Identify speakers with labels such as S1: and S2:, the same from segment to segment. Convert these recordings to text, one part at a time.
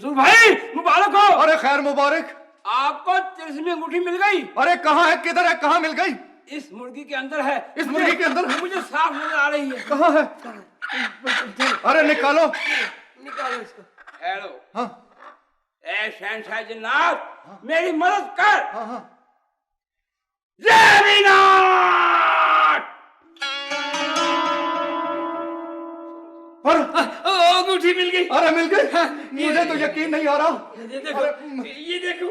S1: नसूर भाई मुबारक हो।
S2: अरे खैर मुबारक।
S1: आपको तिलिस्मी अंगूठी मिल गई।
S2: अरे कहाँ है, किधर है, कहाँ मिल गई?
S1: इस मुर्गी के अंदर है।
S2: इस मुर्गी के अंदर?
S1: मुझे साफ नजर आ रही है।
S2: कहाँ है? अरे निकालो।
S1: निकालो इसको। हेलो।
S2: हाँ
S1: ए शहंशाह जिन्नात, मेरी मदद कर।
S2: हाँ हाँ।
S1: ज़मीनात!
S2: अरे
S1: अंगूठी मिल गई।
S2: अरे मिल गई। मुझे तो यकीन नहीं आ रहा।
S1: ये देखो, ये देखो,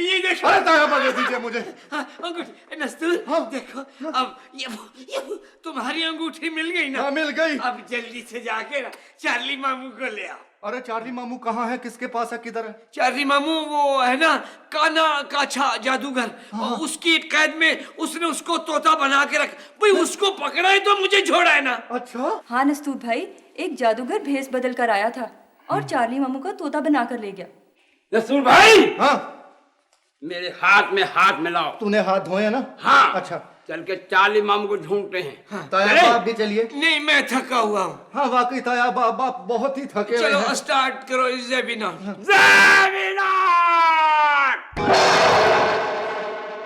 S1: ये देखो।
S2: अरे ताया दे दीजिए मुझे।
S1: अंगूठी नस्तूर,
S2: हाँ।
S1: देखो अब ये तुम्हारी अंगूठी मिल गई ना।
S2: हाँ मिल गई।
S1: अब जल्दी से जाके ना चार्ली मामू को ले आओ।
S2: अरे चार्ली मामू कहाँ है, किसके पास है, किधर है?
S1: चार्ली मामू वो है ना काना काछा जादूगर। और उसकी कैद में उसने उसको तोता बना के रख। भाई उसको पकड़ा है तो मुझे छोड़ा है ना।
S2: अच्छा
S3: हाँ नस्तूर भाई, एक जादूगर भेस बदल कर आया था और चार्ली मामू का तोता बना कर ले गया।
S1: नसूर भाई,
S2: हाँ
S1: मेरे हाथ में हाथ मिलाओ।
S2: तूने हाथ धोए ना?
S1: हाँ।
S2: अच्छा
S1: चल के चार्ली मामू को ढूंढते हैं।
S2: ताया
S1: चले?
S2: बाप भी चलिए।
S1: नहीं, मैं थका हुआ हूँ।
S2: हाँ वाकई ताया बाप बहुत ही थके हुए
S1: चलो
S2: हैं।
S1: स्टार्ट करो ज़मीनात। ज़मीनात!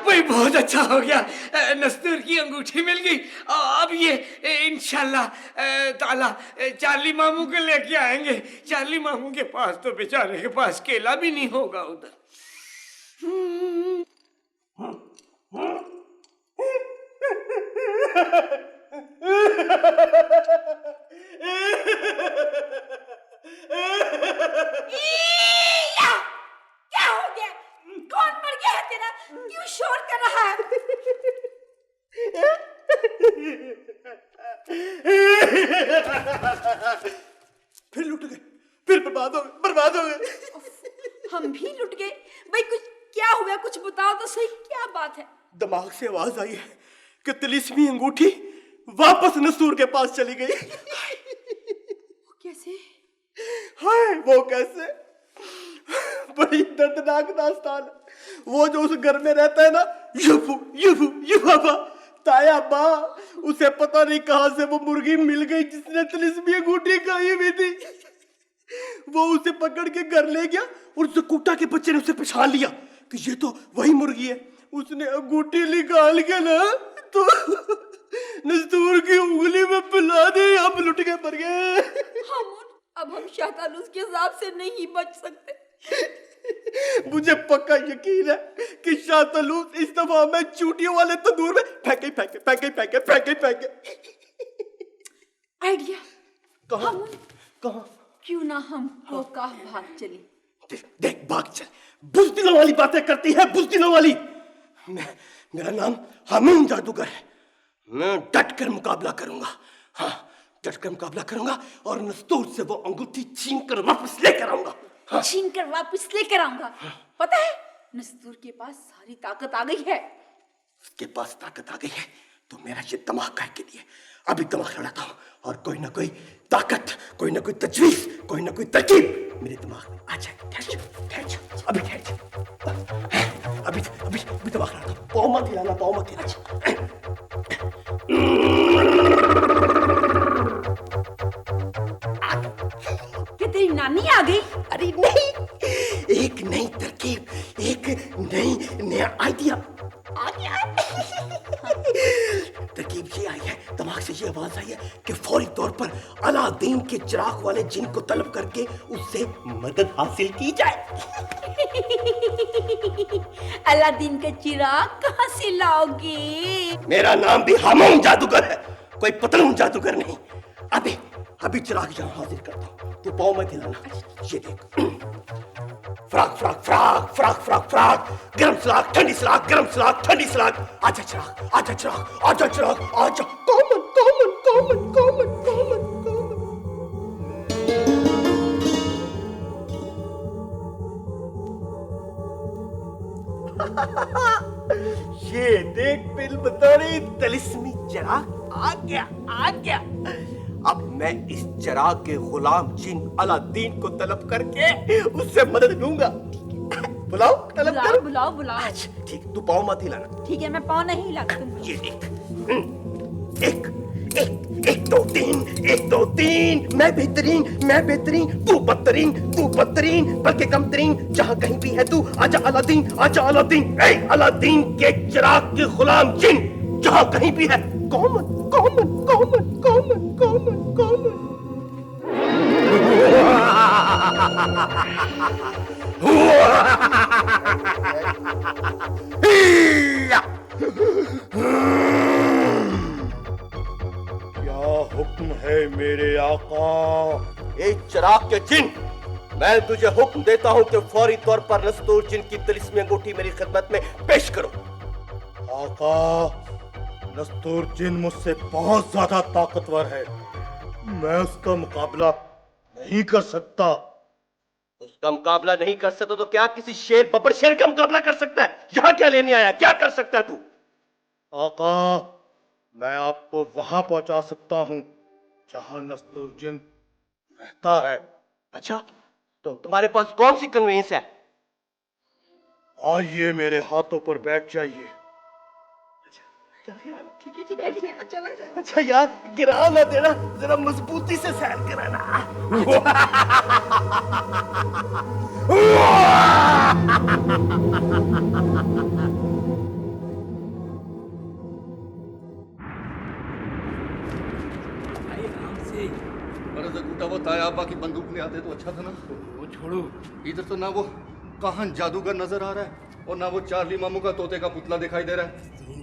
S1: वही बहुत अच्छा हो गया। नस्तूर की अंगूठी मिल गई। अब ये इंशाल्लाह ताला चार्ली मामू को लेके आएंगे। चार्ली मामू के पास तो बेचारे के पास केला भी नहीं होगा उधर।
S3: क्या हो गया? कौन मर गया है तेरा? क्यों शोर कर रहा है?
S4: फिर लुट गए, फिर बर्बाद हो गए, बर्बाद हो गए।
S3: हम भी लुट गए। भाई कुछ क्या हुआ, कुछ बताओ तो सही, क्या बात है?
S4: दिमाग से आवाज आई है कि तिलिस्मी अंगूठी वापस नसूर के पास चली गई।
S3: कैसे?
S4: हाय वो कैसे? बड़ी दर्दनाक दास्तान। वो जो उस घर में रहता है ना, युफू युफू युफा ताया बा, उसे पता नहीं कहां से वो मुर्गी मिल गई जिसने तिलिस्मी अंगूठी खाई हुई थी। वो उसे पकड़ के घर ले गया और उसे कुत्ता के बच्चे ने उसे पहचान लिया कि ये तो वही मुर्गी है। उसने अंगूठी निकाल के ना तो नस्तूर की उंगली में पिला दी। अब लुट के मर गए।
S3: अब हम शाहतालूस के हिसाब से नहीं बच सकते।
S4: मुझे पक्का यकीन है कि शाहतलूस इस दफा मैं चूटियों वाले तंदूर में फेंके फेंके फेंके फेंके फेंके फेंके।
S3: आइडिया।
S4: कहाँ कहाँ?
S3: क्यों ना हम होकाह भाग चले?
S4: देख भाग चल। बुज़दिलों वाली बातें करती है, बुज़दिलों वाली। मेरा नाम हमीम जादूगर है। मैं डट कर मुकाबला करूंगा। हाँ डट कर मुकाबला करूंगा और नस्तूर से वो अंगूठी छीन कर वापस लेकर आऊंगा। हाँ।
S3: छीन कर वापस लेकर आऊंगा। पता है नस्तूर के पास सारी ताकत आ गई है।
S4: उसके पास ताकत आ गई है तो मेरा ये दिमाग काय के लिए। अभी दिमाग लड़ाता हूँ और कोई ना कोई ताकत, कोई ना कोई तजवीज, कोई ना कोई तरकीब मेरे दिमाग में आ जाए। ठहर जा, अभी ठहर जा। अभी अभी अभी दिमाग लड़ाता हूँ। पाँव मत हिलाना, पाँव मत हिलाना।
S3: क्या तेरी नानी आ गई?
S4: अरे नहीं, एक नई तरकीब, एक नया आइडिया आ गया। तरकीब ये आई है, दिमाग से ये आवाज आई है कि फौरी तौर पर अलादीन के चिराग वाले जिन को तलब करके उससे मदद हासिल की जाए।
S3: अलादीन का चिराग कहाँ से लाओगे?
S4: मेरा नाम भी हमीम जादूगर है, कोई पतलून जादूगर नहीं। अभी चिराग यहाँ हाजिर करता हूँ, तू पाँव मत हिलाना। ये देख, frock frock frock frock frock frock, गरम सलाख ठंडी सलाख, गरम सलाख ठंडी सलाख। आजा चिराग, आजा चिराग, आजा चिराग, आजा। Common common common common common common. ये देख बिल बतौरी तिलिस्मी चिराग आ गया, आ गया। अब मैं इस चिराग के गुलाम जिन अलादीन को तलब करके उससे मदद लूंगा। बुलाओ, तलब
S3: बुलाओ
S4: करो।
S3: बुलाओ बुलाओ।
S4: अच्छा, ठीक, तू पाँव मत हिलाना।
S3: ठीक है, मैं पाँव नहीं हिलाती तुम।
S4: ये देख, एक एक दो तीन, एक दो तीन, मैं बेहतरीन, तू बदतरीन, बल्कि कमतरीन, जहां कहीं भी है तू, आजा अलादीन, ए अलादीन के चिराग के गुलाम जिन, जहां कहीं भी है, कॉमन। क्या हुक्म है मेरे आका? ए चिराग के जिन, मैं तुझे हुक्म देता हूं कि फौरी तौर पर नस्तूर जिन की तिलिस्मी अंगूठी मेरी खिदमत में पेश करो। आका, नस्तूर जिन मुझसे बहुत ज्यादा ताकतवर है, मैं उसका मुकाबला नहीं कर सकता। उसका मुकाबला नहीं कर सकता तो क्या किसी शेर बब्बर शेर का मुकाबला कर सकता है? यहां क्या लेने आया? क्या कर सकता है तू? आका, मैं आपको वहां पहुंचा सकता हूं जहां नस्तूर जिन रहता है। अच्छा, तो तुम्हारे पास कौन सी कन्वेंस है? आइए मेरे हाथों पर बैठ जाइए। ठीक है। अच्छा यार, गिरा ना देना, जरा मजबूती से सैर कराना।
S2: अरे जगूटा, वो तायाबा की बंदूक ले आते तो अच्छा था ना।
S1: वो छोड़ो,
S2: इधर तो ना वो कहान जादूगर नजर आ रहा है और ना वो चार्ली मामू का तोते का पुतला दिखाई दे रहा है।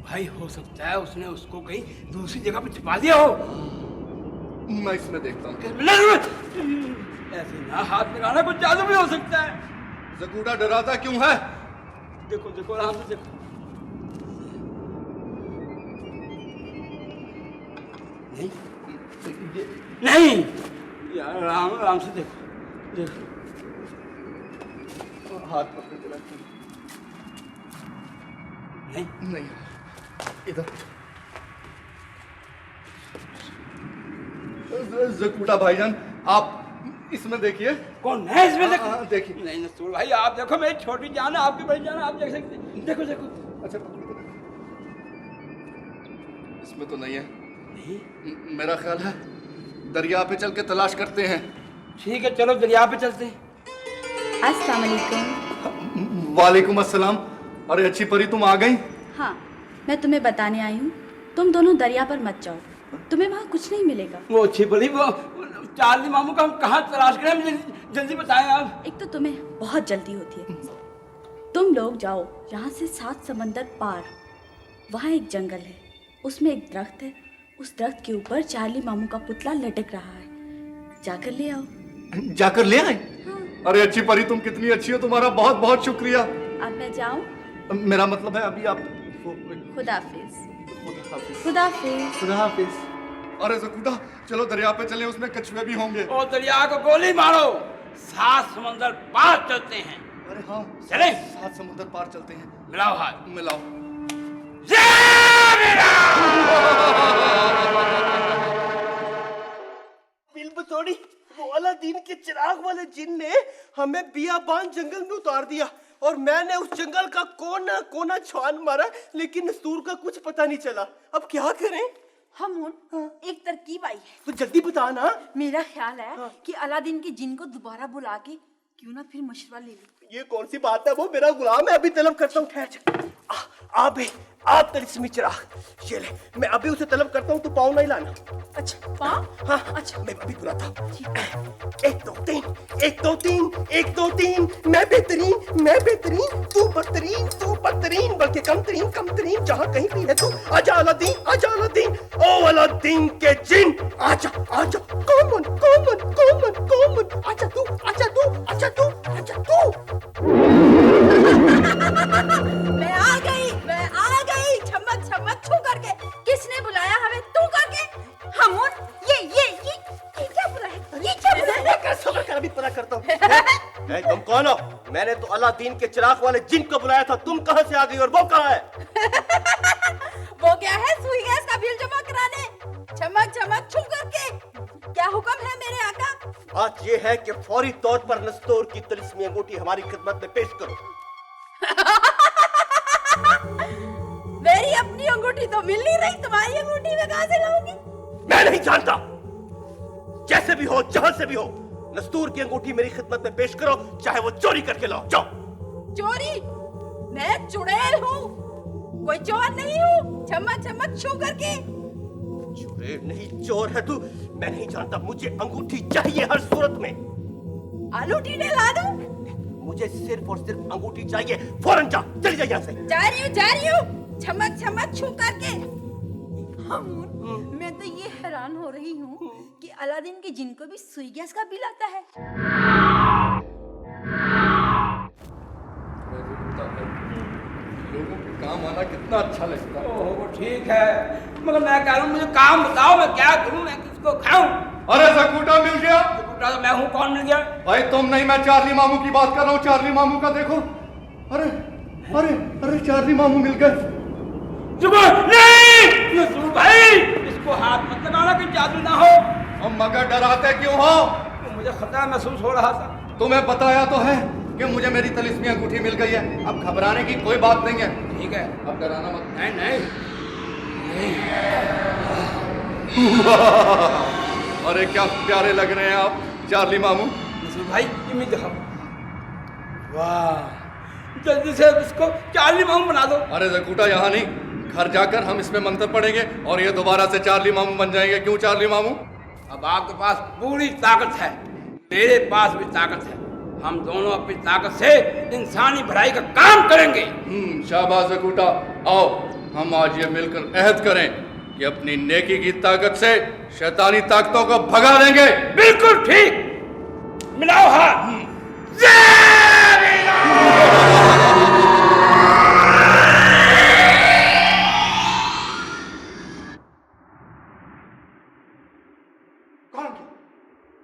S1: भाई हो सकता है उसने उसको कहीं दूसरी जगह पे छिपा दिया हो।
S2: मैं इसमें देखता हूँ।
S1: ऐसे ना हाथ लगाना, कुछ जादू भी हो सकता है।
S2: जगूटा डराता क्यों है?
S1: देखो आराम से देखो। नहीं यार, आराम से देखो।
S2: हाथ पकड़ के रख। नहीं, इधर। जगूटा भाईजान, आप इसमें देखिए।
S1: कौन है इसमें?
S2: देखिए।
S1: नहीं नस्तूर भाई, आप देखो, मेरी छोटी जान है, आपकी बड़ी जान है, आप देख सकते हैं। देखो।
S2: अच्छा, इसमें तो नहीं है।
S1: नहीं,
S2: मेरा ख्याल है दरिया पे चल के तलाश करते हैं।
S1: ठीक है, चलो दरिया पे चलते हैं।
S3: अस्सलाम वालेकुम।
S2: वालेकुम अस्सलाम। अरे अच्छी परी, तुम आ गई?
S3: हाँ, मैं तुम्हें बताने आई हूँ, तुम दोनों दरिया पर मत जाओ, तुम्हें वहाँ कुछ नहीं मिलेगा।
S1: वो अच्छी बड़ी, वो चार्ली मामू का हम कहाँ तलाश करें? जल्दी बताएं आप।
S3: एक तो तुम्हें बहुत जल्दी होती है, तुम लोग जाओ यहाँ से 7 समंदर पार, वहाँ एक जंगल है, उसमें एक दरख्त है, उस दरख्त के ऊपर चार्ली मामू का पुतला लटक रहा है, जाकर ले आओ।
S2: जाकर ले आए?
S3: हाँ।
S2: अरे अच्छी परी, तुम कितनी अच्छी हो, तुम्हारा बहुत बहुत शुक्रिया।
S3: अब मैं जाऊँ?
S2: मेरा मतलब है अभी आप।
S3: खुदाफिज।
S2: खुदाफिज। खुदाफिज। अरे जगूटा, चलो दरिया पे चलें, उसमें कछुए भी होंगे।
S1: और दरिया को गोली मारो, 7 समंदर पार चलते हैं।
S2: अरे हाँ,
S1: चले।
S2: 7 समुद्र पार चलते हैं।
S1: मिलाओ हाथ।
S2: मिलाओ।
S4: बिलबतौड़ी, वो अलादीन के चिराग वाले जिन ने हमें बियाबान जंगल में उतार दिया और मैंने उस जंगल का कोना कोना छान मारा, लेकिन नस्तूर का कुछ पता नहीं चला। अब क्या करें?
S3: एक तरकीब आई है,
S4: तो जल्दी बता ना।
S3: मेरा ख्याल है कि अलादीन के जिन को दोबारा बुला के क्यों ना फिर मशवरा ले ले।
S4: ये कौन सी बात है? वो मेरा गुलाम है, अभी तलब करता हूँ। ठहर, आप तिलिस्मी चिराग, ये ले, मैं अभी उसे तलब करता हूँ, तू पाँव नहीं लाना।
S3: अच्छा, पाँव?
S4: हाँ, अच्छा, मैं अभी बुलाता हूँ। 1 2 3, 1 2 3, 1 2 3, मैं बेहतरीन, तू बदतरीन, बल्कि कमतरीन, जहाँ कहीं भी है तू, आजा अलादीन, ओ अलादीन के जिन, आजा, कॉमन, आजा तू।
S3: मैं आ गई, चमक छू करके। किसने बुलाया हमें? तू करके? हमून, ये क्या बुलाया? ये क्या बुलाया?
S4: सबर कर, अभी पता करता हूँ। तुम कौन हो? मैंने तो अलादीन के चिराग वाले जिन को बुलाया था, तुम कहाँ से आ गई और वो कहाँ है?
S3: वो क्या है? सुई गैस का बिल जमा कराने। चमक छू करके। क्या हुक्म है मेरे आका?
S4: बात ये है कि फौरी तौर पर नस्तूर की तिलिस्मी अंगूठी हमारी खिदमत में पेश करो।
S3: मेरी अपनी अंगूठी तो मिल नहीं रही, तुम्हारी अंगूठी में कहां से लाऊंगी?
S4: मैं नहीं जानता। जैसे भी हो, जहां से भी हो, नस्तूर की अंगूठी मेरी खिदमत में पेश करो, चाहे वो चोरी करके लाओ। जाओ।
S5: चोरी? मैं चुड़ैल हूँ, कोई चोर नहीं हूँ। चमक चमक छू करके।
S4: चुड़ैल नहीं, चोर है तू। मैं नहीं जानता, मुझे अंगूठी चाहिए हर सूरत में।
S5: आलू टीडे ला दूं?
S4: मुझे सिर्फ और सिर्फ अंगूठी चाहिए। फौरन जा, चली जा यहाँ से।
S5: जा रही हूँ, चमक चमक छू करके। मैं तो ये हैरान हो रही हूँ कि अलादीन के जिन को भी सुई गैस का बिल आता है।
S2: लोगों के काम आना कितना अच्छा लगता है।
S1: ओह ठीक है, मगर मैं कह रहा हूँ मुझे काम बताओ, मैं क्या करूँ, मैं किसको खाऊं?
S2: अरे जकूटा मिल गया।
S1: जकूटा तो मैं हूँ, कौन मिल गया?
S2: भाई तुम नहीं, मैं चार्ली मामू की बात कर रहा हूँ। चार्ली मामू का देखो। अरे अरे अरे चार्ली मामू मिल गए।
S1: नहीं नसूर भाई, इसको हाथ मत लगाना कि जादू ना हो।
S2: हम मगर डराते क्यों हो?
S1: तो मुझे खतरा महसूस हो रहा था।
S2: तुम्हें बताया तो है कि मुझे मेरी तलिस्मी अंगूठी मिल गई है। अब घबराने की कोई बात नहीं है।
S1: ठीक है,
S2: अब डराना मत।
S1: नहीं नहीं
S2: अरे क्या प्यारे लग रहे हैं आप चार्ली मामू।
S1: नसूर भाई ये मैं दिखाओ। वाह, जल्दी से इसको चार्ली मामू बना दो।
S2: अरे जकूटा यहाँ नहीं, घर जाकर हम इसमें मंत्र पढ़ेंगे और ये दोबारा से चार्ली मामू बन जाएंगे। क्यों चार्ली मामू?
S1: अब आपके पास पूरी ताकत है, मेरे पास भी ताकत है। हम दोनों अपनी ताकत से इंसानी भलाई का काम करेंगे।
S2: शाबाश जकूटा। आओ हम आज ये मिलकर अहद करें कि अपनी नेकी की ताकत से शैतानी ताकतों को भगा देंगे।
S1: बिल्कुल ठीक, मिलाओ हाथ।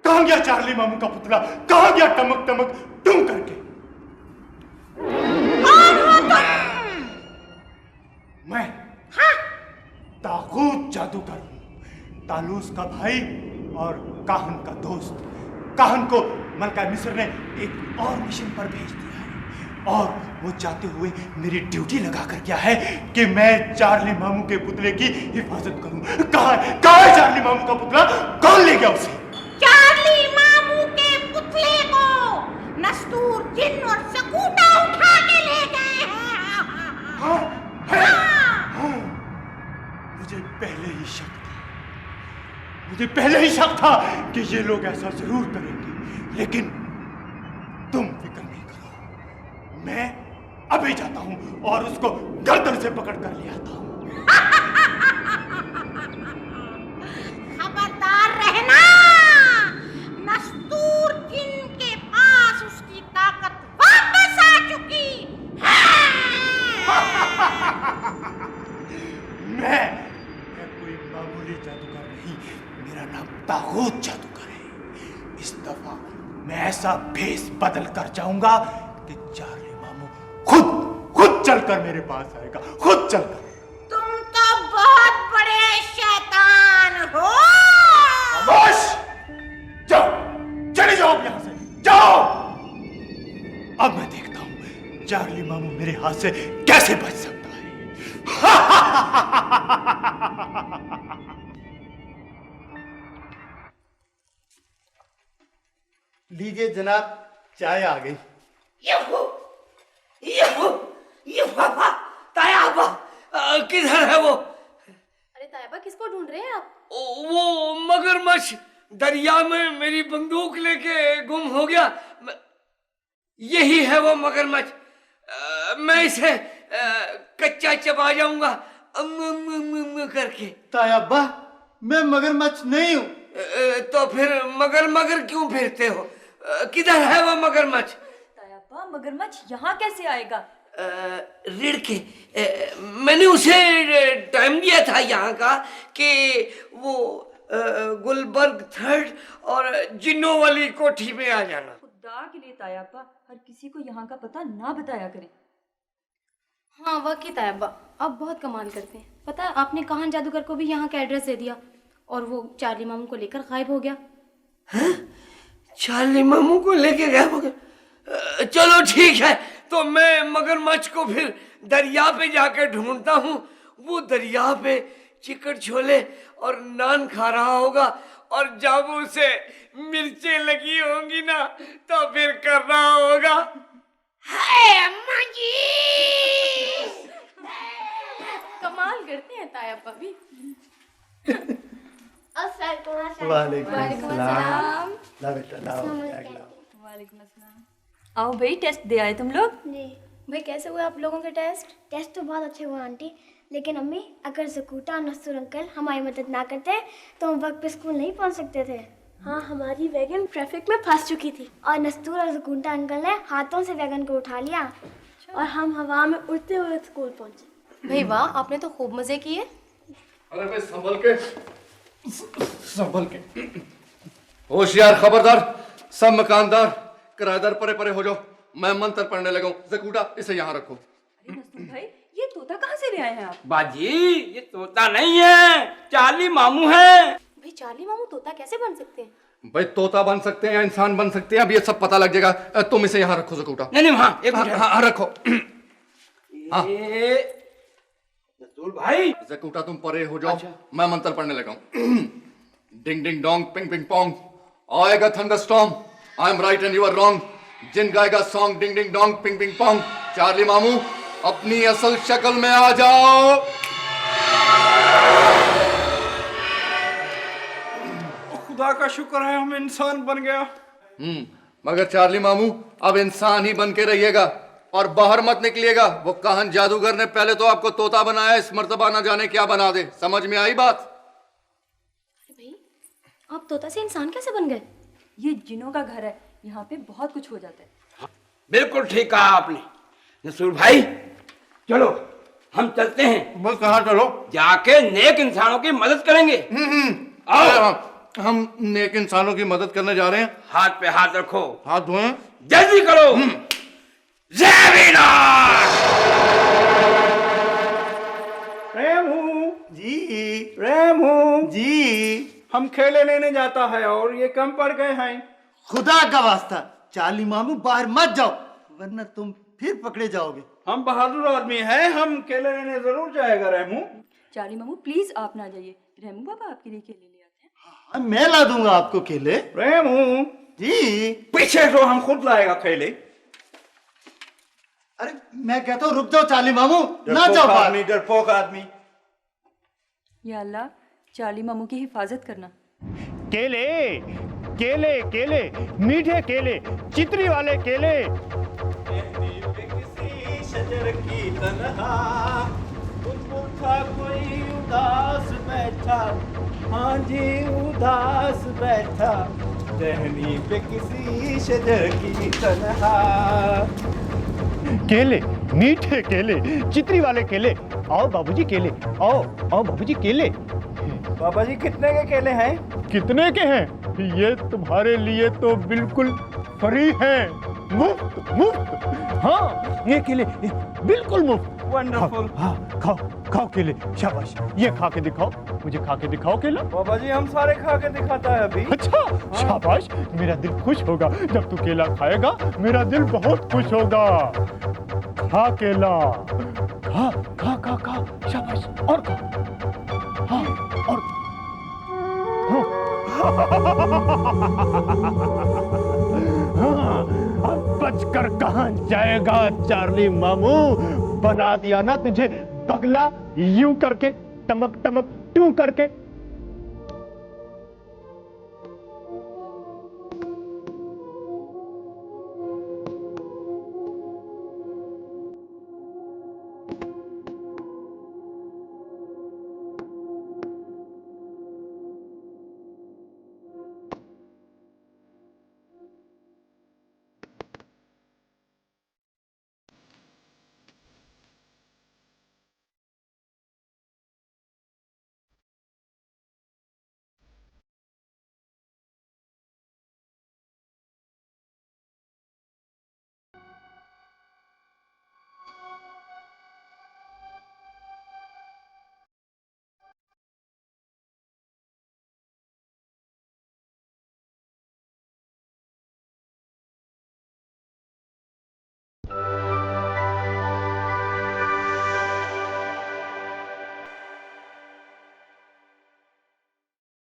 S4: कहाँ गया चार्ली मामू का पुतला? कहाँ गया टमक टमक टूं करके? मैं ताकूत जादूगर हूँ, तालूस का भाई और काहन का दोस्त। काहन को मलका मिस्र ने एक और मिशन पर भेज दिया है और वो चाहते हुए मेरी ड्यूटी लगा कर गया है कि मैं चार्ली मामू के पुतले की हिफाजत करूं। कहाँ है चार्ली मामू का पुतला? कौन ले गया उसे?
S5: चार्ली मामू के पुतले को नस्तूर जिन और सकूटा उठा के ले गए हैं।
S4: हाँ, हाँ। मुझे पहले ही शक था कि ये लोग ऐसा जरूर करेंगे, लेकिन तुम फिक्र नहीं करो, मैं अभी जाता हूं और उसको गर्दन से पकड़ कर ले आता हूं।
S5: खबरदार रहना, नस्तूर जिन के पास उसकी ताकत वापस आ चुकी है।
S4: मैं कोई मामूली जादूगर नहीं, मेरा नाम ताकूत जादूगर है। इस दफा मैं ऐसा भेष बदल कर जाऊंगा कि चार्ली मामू खुद चलकर मेरे पास आएगा, खुद चलकर।
S5: तुम तो बहुत बड़े शैतान हो।
S4: खामोश! जाओ, चले जाओ यहां से, जाओ। अब मैं देखता हूं चार्ली मामू मेरे हाथ से कैसे बच सकता है। लीजिए जनाब, चाय आ गई।
S1: ये बाबा, तायाबा, किधर है वो?
S6: अरे तायबा, किसको ढूंढ रहे हैं आप?
S1: वो मगरमच्छ दरिया में मेरी बंदूक लेके गुम हो गया। यही है वो मगरमच्छ। मैं इसे कच्चा चबा जाऊंगा करके।
S4: तायाबा, मैं मगरमच्छ नहीं हूँ।
S1: तो फिर मगर क्यों फिरते हो? किधर है वो मगरमच्छ?
S6: तायबा, मगरमच्छ यहाँ कैसे आएगा?
S1: रीढ़ के मैंने उसे टाइम दिया था यहाँ का कि वो गुलबर्ग 3 और जिन्नों वाली कोठी में आ जाना।
S6: खुदा के लिए तायबा, हर किसी को यहाँ का पता ना बताया करें।
S7: हाँ वाकई तायबा, आप बहुत कमाल करते हैं। पता है, आपने काहन जादूगर को भी यहाँ का एड्रेस दे दिया और वो चार्ली मामू को लेकर गायब हो गया।
S1: हाँ? चार्ली मामू को लेके गायब हो गया? चलो ठीक है, तो मैं मगरमच्छ को फिर दरिया पे जाके ढूंढता हूँ। वो दरिया पे चिकन छोले और नान खा रहा होगा और जब उसे मिर्चें लगी होंगी ना तो फिर कर रहा होगा,
S5: हाय अम्मा जी।
S7: कमाल करते हैं ताया अब्बा भी।
S4: वालेकुम अस्सलाम। ला बेटा लाओ, बैग लाओ।
S6: वालेकुम अस्सलाम। आओ भाई, टेस्ट दे आए तुम लोग?
S8: जी,
S7: भाई कैसे हुए आप लोगों के टेस्ट?
S8: टेस्ट तो बहुत अच्छे हुए आंटी, लेकिन अम्मी अगर ज़कूटा और नस्तूर अंकल हमारी मदद ना करते तो हम वक्त पे स्कूल नहीं पहुंच सकते थे। हाँ, हमारी वैगन ट्रैफिक में फंस चुकी थी और नस्तूर और ज़कूटा अंकल ने हाथों से वैगन को उठा लिया और हम हवा में उड़ते हुए स्कूल पहुंचे।
S7: भाई वाह, आपने तो खूब मजे किए।
S2: अरे भाई संभल के होशियार, खबरदार, सब मकानदार किराएदार परे परे हो जाओ, मैं मंत्र पढ़ने लगा हूँ। ज़कूटा इसे यहाँ रखो।
S6: नस्तूर भाई, ये तोता कहाँ से ले आए हैं आप?
S1: बाजी ये तोता नहीं है, चार्ली मामू है।
S7: भाई चार्ली मामू तोता कैसे बन सकते हैं?
S2: भाई तोता बन सकते हैं या इंसान बन सकते हैं, अब ये सब पता लग जाएगा। तुम इसे यहाँ रखो ज़कूटा।
S1: नहीं नहीं, हाँ एक मिनट।
S2: हाँ रखो। हाँ
S1: नस्तूर भाई,
S2: ज़कूटा तुम परे हो जाओ, मैं मंत्र पढ़ने लगा हूँ। Ding ding dong ping ping pong, आएगा thunderstorm, I am right and you are wrong, जिन गाएगा song ding ding dong ping ping pong. Charlie मामू अपनी असल शक्ल में आ जाओ।
S1: खुदा का शुक्र है हम इंसान बन गया।
S2: मगर चार्ली मामू अब इंसान ही बन के रहिएगा और बाहर मत निकलिएगा। वो काहन जादूगर ने पहले तो आपको तोता बनाया, इस मर्तबा ना जाने क्या बना दे। समझ में आई बात?
S7: भाई आप तोता से इंसान कैसे बन गए?
S6: ये जिनों का घर है, यहाँ पे बहुत कुछ हो जाता है।
S1: बिल्कुल ठीक कहा आपने। नसूर भाई चलो हम चलते हैं।
S2: बस कहाँ चलो?
S1: जाके नेक इंसानों की मदद करेंगे। आओ।
S2: हम नेक इंसानों की मदद करने जा रहे हैं।
S1: हाथ पे हाथ रखो,
S2: हाथ धोएं।
S1: जल्दी करो। जय वीरनाथ।
S4: रेमू जी, रेमू जी, हम खेले लेने जाता है और ये कम पड़ गए हैं।
S9: खुदा का वास्ता चार्ली मामू बाहर मत जाओ, वरना तुम फिर पकड़े जाओगे।
S4: हम बहादुर आदमी हैं, हम केले लेने जरूर जाएगा रेमू।
S6: चार्ली मामू प्लीज आप ना जाइए, रेमू बाबा आपके लिए केले ले आते हैं।
S9: हाँ, मैं ला दूंगा आपको केले।
S4: रेमू
S9: जी,
S4: पीछे तो हम खुद लाएगा केले।
S9: अरे मैं कहता हूँ रुक जाओ चार्ली मामू, ना जाओ बाहर।
S4: डरपोक आदमी।
S6: या अल्लाह, चार्ली मामू की हिफाजत करना।
S10: केले केले केले, मीठे केले, चितरी वाले केले।
S4: किसी शजर की तन्हा था कोई उदास बैठा, हाँ जी उदास बैठा, टहनी पे किसी शजर की तन्हा।
S10: केले, मीठे केले, चितरी वाले केले। आओ बाबूजी केले, आओ आओ बाबूजी केले।
S4: बाबा जी कितने के केले हैं?
S10: कितने के हैं? ये तुम्हारे लिए तो बिल्कुल फ्री हैं, मुफ्त मुफ्त। हाँ ये केले बिल्कुल मुफ्त।
S4: वंडरफुल।
S10: हाँ खाओ खाओ केले, शाबाश। ये खा के दिखाओ, मुझे खा के दिखाओ केला।
S4: बाबा जी हम सारे खा के दिखाता है अभी।
S10: अच्छा शाबाश, मेरा दिल खुश होगा जब तू केला खाएगा, मेरा दिल बहुत खुश होगा। खा केला, खा खा खा खा, शाबाश, और खा। हाँ और हाँ, अब बचकर कहाँ जाएगा चार्ली मामू? बना दिया ना तुझे पगला, यूं करके टमक टमक टू करके।